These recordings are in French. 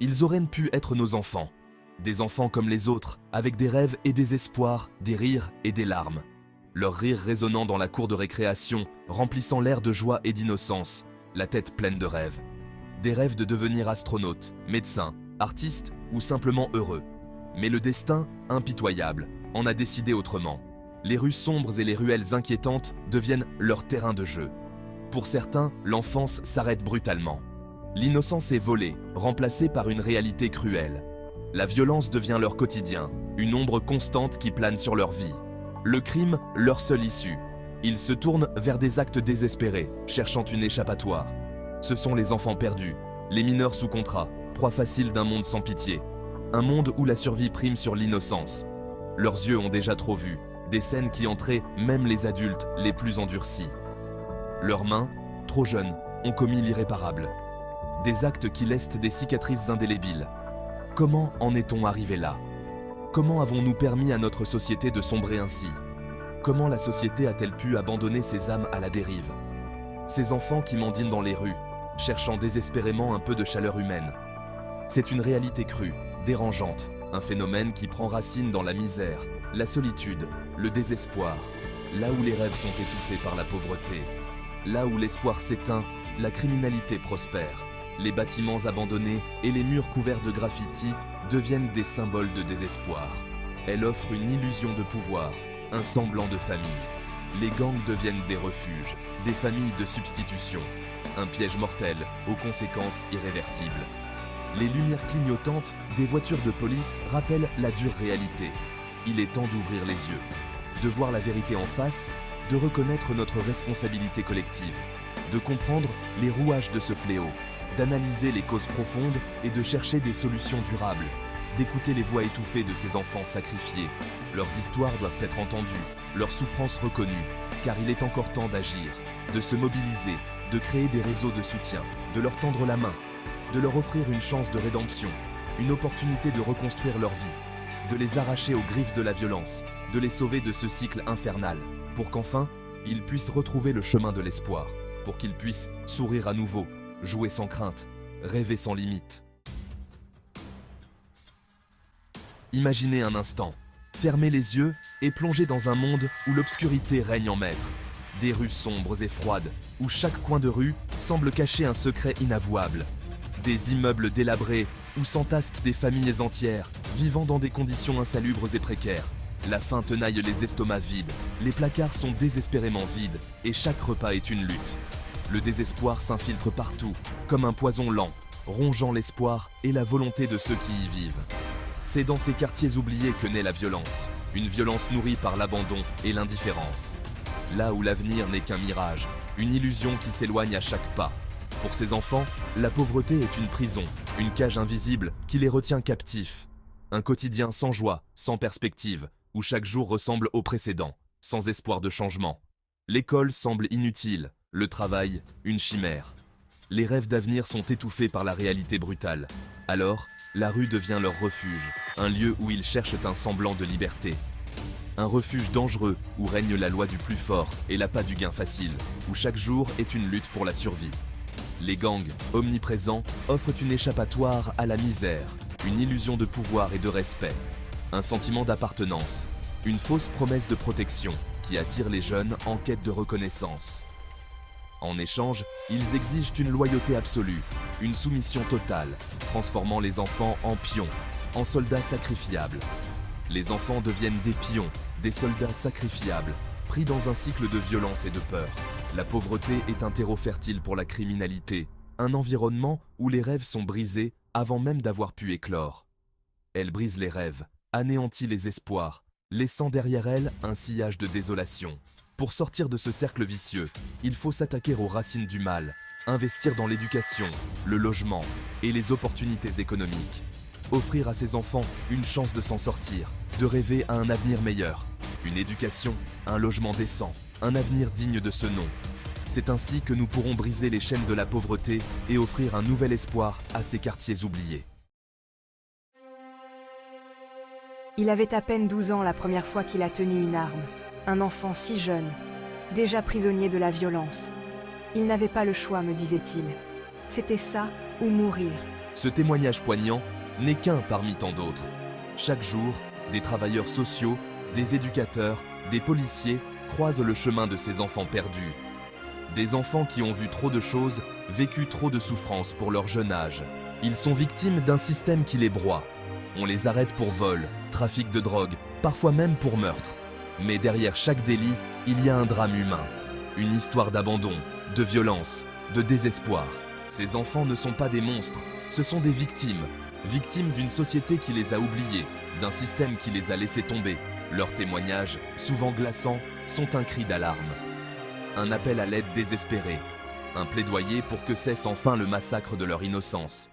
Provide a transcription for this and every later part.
Ils auraient pu être nos enfants. Des enfants comme les autres, avec des rêves et des espoirs, des rires et des larmes. Leurs rires résonnant dans la cour de récréation, remplissant l'air de joie et d'innocence, la tête pleine de rêves. Des rêves de devenir astronaute, médecin, artiste ou simplement heureux. Mais le destin, impitoyable, en a décidé autrement. Les rues sombres et les ruelles inquiétantes deviennent leur terrain de jeu. Pour certains, l'enfance s'arrête brutalement. L'innocence est volée, remplacée par une réalité cruelle. La violence devient leur quotidien, une ombre constante qui plane sur leur vie. Le crime, leur seule issue. Ils se tournent vers des actes désespérés, cherchant une échappatoire. Ce sont les enfants perdus, les mineurs sous contrat, proie facile d'un monde sans pitié. Un monde où la survie prime sur l'innocence. Leurs yeux ont déjà trop vu, des scènes qui entraient même les adultes les plus endurcis. Leurs mains, trop jeunes, ont commis l'irréparable. Des actes qui laissent des cicatrices indélébiles. Comment en est-on arrivé là? Comment avons-nous permis à notre société de sombrer ainsi? Comment la société a-t-elle pu abandonner ses âmes à la dérive? Ces enfants qui mendient dans les rues, cherchant désespérément un peu de chaleur humaine. C'est une réalité crue, dérangeante, un phénomène qui prend racine dans la misère, la solitude, le désespoir, là où les rêves sont étouffés par la pauvreté, là où l'espoir s'éteint, la criminalité prospère, les bâtiments abandonnés et les murs couverts de graffitis deviennent des symboles de désespoir. Elle offre une illusion de pouvoir, un semblant de famille. Les gangs deviennent des refuges, des familles de substitution, un piège mortel aux conséquences irréversibles. Les lumières clignotantes des voitures de police rappellent la dure réalité. Il est temps d'ouvrir les yeux, de voir la vérité en face, de reconnaître notre responsabilité collective, de comprendre les rouages de ce fléau, d'analyser les causes profondes et de chercher des solutions durables, d'écouter les voix étouffées de ces enfants sacrifiés. Leurs histoires doivent être entendues, leurs souffrances reconnues, car il est encore temps d'agir, de se mobiliser, de créer des réseaux de soutien, de leur tendre la main, de leur offrir une chance de rédemption, une opportunité de reconstruire leur vie, de les arracher aux griffes de la violence, de les sauver de ce cycle infernal, pour qu'enfin, ils puissent retrouver le chemin de l'espoir, pour qu'ils puissent sourire à nouveau, jouer sans crainte, rêver sans limite. Imaginez un instant, fermez les yeux et plongez dans un monde où l'obscurité règne en maître. Des rues sombres et froides, où chaque coin de rue semble cacher un secret inavouable. Des immeubles délabrés, où s'entassent des familles entières, vivant dans des conditions insalubres et précaires. La faim tenaille les estomacs vides, les placards sont désespérément vides, et chaque repas est une lutte. Le désespoir s'infiltre partout, comme un poison lent, rongeant l'espoir et la volonté de ceux qui y vivent. C'est dans ces quartiers oubliés que naît la violence, une violence nourrie par l'abandon et l'indifférence. Là où l'avenir n'est qu'un mirage, une illusion qui s'éloigne à chaque pas. Pour ces enfants, la pauvreté est une prison, une cage invisible qui les retient captifs. Un quotidien sans joie, sans perspective, où chaque jour ressemble au précédent, sans espoir de changement. L'école semble inutile, le travail, une chimère. Les rêves d'avenir sont étouffés par la réalité brutale. Alors, la rue devient leur refuge, un lieu où ils cherchent un semblant de liberté. Un refuge dangereux où règne la loi du plus fort et l'appât du gain facile, où chaque jour est une lutte pour la survie. Les gangs, omniprésents, offrent une échappatoire à la misère, une illusion de pouvoir et de respect, un sentiment d'appartenance, une fausse promesse de protection qui attire les jeunes en quête de reconnaissance. En échange, ils exigent une loyauté absolue, une soumission totale, transformant les enfants en pions, en soldats sacrifiables. Les enfants deviennent des pions, des soldats sacrifiables, pris dans un cycle de violence et de peur. La pauvreté est un terreau fertile pour la criminalité, un environnement où les rêves sont brisés avant même d'avoir pu éclore. Elle brise les rêves, anéantit les espoirs, laissant derrière elle un sillage de désolation. Pour sortir de ce cercle vicieux, il faut s'attaquer aux racines du mal, investir dans l'éducation, le logement et les opportunités économiques. Offrir à ces enfants une chance de s'en sortir, de rêver à un avenir meilleur. Une éducation, un logement décent, un avenir digne de ce nom. C'est ainsi que nous pourrons briser les chaînes de la pauvreté et offrir un nouvel espoir à ces quartiers oubliés. Il avait à peine 12 ans la première fois qu'il a tenu une arme. Un enfant si jeune, déjà prisonnier de la violence. Il n'avait pas le choix, me disait-il. C'était ça ou mourir. Ce témoignage poignant n'est qu'un parmi tant d'autres. Chaque jour, des travailleurs sociaux, des éducateurs, des policiers croisent le chemin de ces enfants perdus. Des enfants qui ont vu trop de choses, vécu trop de souffrances pour leur jeune âge. Ils sont victimes d'un système qui les broie. On les arrête pour vol, trafic de drogue, parfois même pour meurtre. Mais derrière chaque délit, il y a un drame humain. Une histoire d'abandon, de violence, de désespoir. Ces enfants ne sont pas des monstres, ce sont des victimes. Victimes d'une société qui les a oubliés, d'un système qui les a laissés tomber. Leurs témoignages, souvent glaçants, sont un cri d'alarme. Un appel à l'aide désespéré. Un plaidoyer pour que cesse enfin le massacre de leur innocence.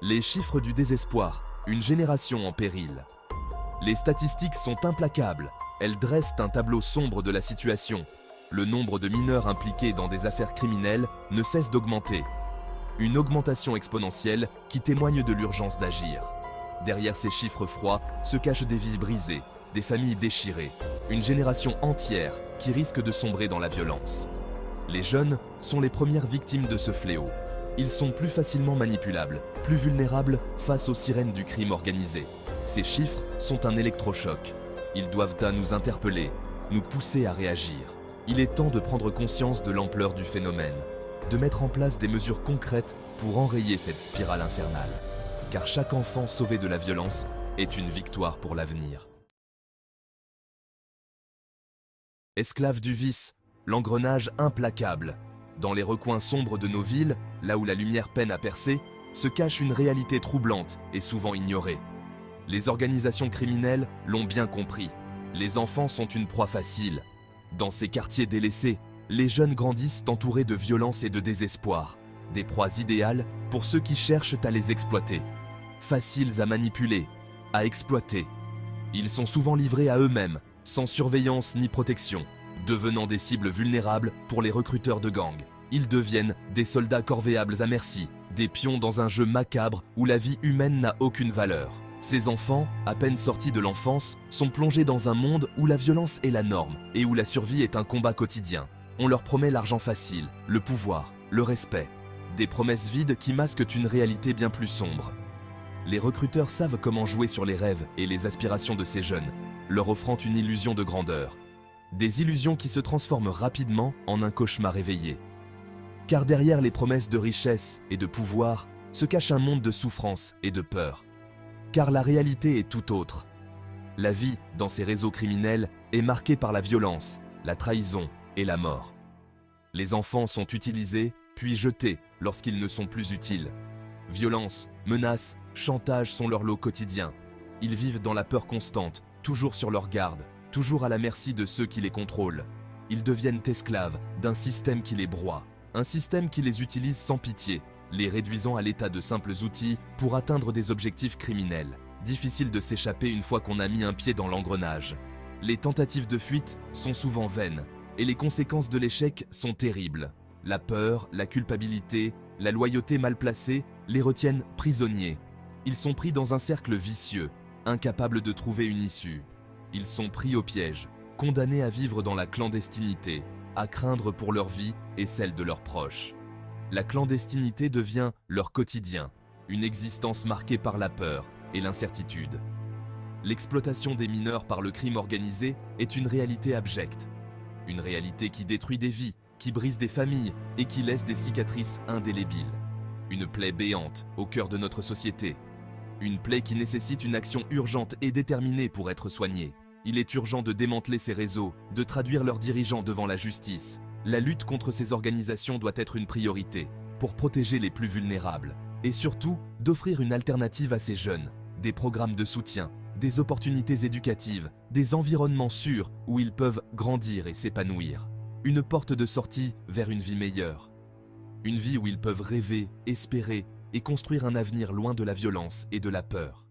Les chiffres du désespoir, une génération en péril. Les statistiques sont implacables. Elles dressent un tableau sombre de la situation. Le nombre de mineurs impliqués dans des affaires criminelles ne cesse d'augmenter. Une augmentation exponentielle qui témoigne de l'urgence d'agir. Derrière ces chiffres froids se cachent des vies brisées, des familles déchirées, une génération entière qui risque de sombrer dans la violence. Les jeunes sont les premières victimes de ce fléau. Ils sont plus facilement manipulables, plus vulnérables face aux sirènes du crime organisé. Ces chiffres sont un électrochoc. Ils doivent nous interpeller, nous pousser à réagir. Il est temps de prendre conscience de l'ampleur du phénomène, de mettre en place des mesures concrètes pour enrayer cette spirale infernale. Car chaque enfant sauvé de la violence est une victoire pour l'avenir. Esclaves du vice, l'engrenage implacable. Dans les recoins sombres de nos villes, là où la lumière peine à percer, se cache une réalité troublante et souvent ignorée. Les organisations criminelles l'ont bien compris. Les enfants sont une proie facile. Dans ces quartiers délaissés, les jeunes grandissent entourés de violence et de désespoir. Des proies idéales pour ceux qui cherchent à les exploiter. Faciles à manipuler, à exploiter. Ils sont souvent livrés à eux-mêmes, sans surveillance ni protection, devenant des cibles vulnérables pour les recruteurs de gangs. Ils deviennent des soldats corvéables à merci, des pions dans un jeu macabre où la vie humaine n'a aucune valeur. Ces enfants, à peine sortis de l'enfance, sont plongés dans un monde où la violence est la norme et où la survie est un combat quotidien. On leur promet l'argent facile, le pouvoir, le respect. Des promesses vides qui masquent une réalité bien plus sombre. Les recruteurs savent comment jouer sur les rêves et les aspirations de ces jeunes, leur offrant une illusion de grandeur. Des illusions qui se transforment rapidement en un cauchemar éveillé. Car derrière les promesses de richesse et de pouvoir se cache un monde de souffrance et de peur. Car la réalité est tout autre. La vie, dans ces réseaux criminels, est marquée par la violence, la trahison et la mort. Les enfants sont utilisés, puis jetés lorsqu'ils ne sont plus utiles. Violence, menaces, chantage sont leur lot quotidien. Ils vivent dans la peur constante, toujours sur leur garde, toujours à la merci de ceux qui les contrôlent. Ils deviennent esclaves d'un système qui les broie, un système qui les utilise sans pitié, les réduisant à l'état de simples outils pour atteindre des objectifs criminels. Difficile de s'échapper une fois qu'on a mis un pied dans l'engrenage. Les tentatives de fuite sont souvent vaines, et les conséquences de l'échec sont terribles. La peur, la culpabilité, la loyauté mal placée les retiennent prisonniers. Ils sont pris dans un cercle vicieux, incapables de trouver une issue. Ils sont pris au piège, condamnés à vivre dans la clandestinité, à craindre pour leur vie et celle de leurs proches. La clandestinité devient leur quotidien, une existence marquée par la peur et l'incertitude. L'exploitation des mineurs par le crime organisé est une réalité abjecte. Une réalité qui détruit des vies, qui brise des familles et qui laisse des cicatrices indélébiles. Une plaie béante au cœur de notre société. Une plaie qui nécessite une action urgente et déterminée pour être soignée. Il est urgent de démanteler ces réseaux, de traduire leurs dirigeants devant la justice. La lutte contre ces organisations doit être une priorité, pour protéger les plus vulnérables. Et surtout, d'offrir une alternative à ces jeunes, des programmes de soutien, des opportunités éducatives, des environnements sûrs où ils peuvent grandir et s'épanouir. Une porte de sortie vers une vie meilleure. Une vie où ils peuvent rêver, espérer et construire un avenir loin de la violence et de la peur.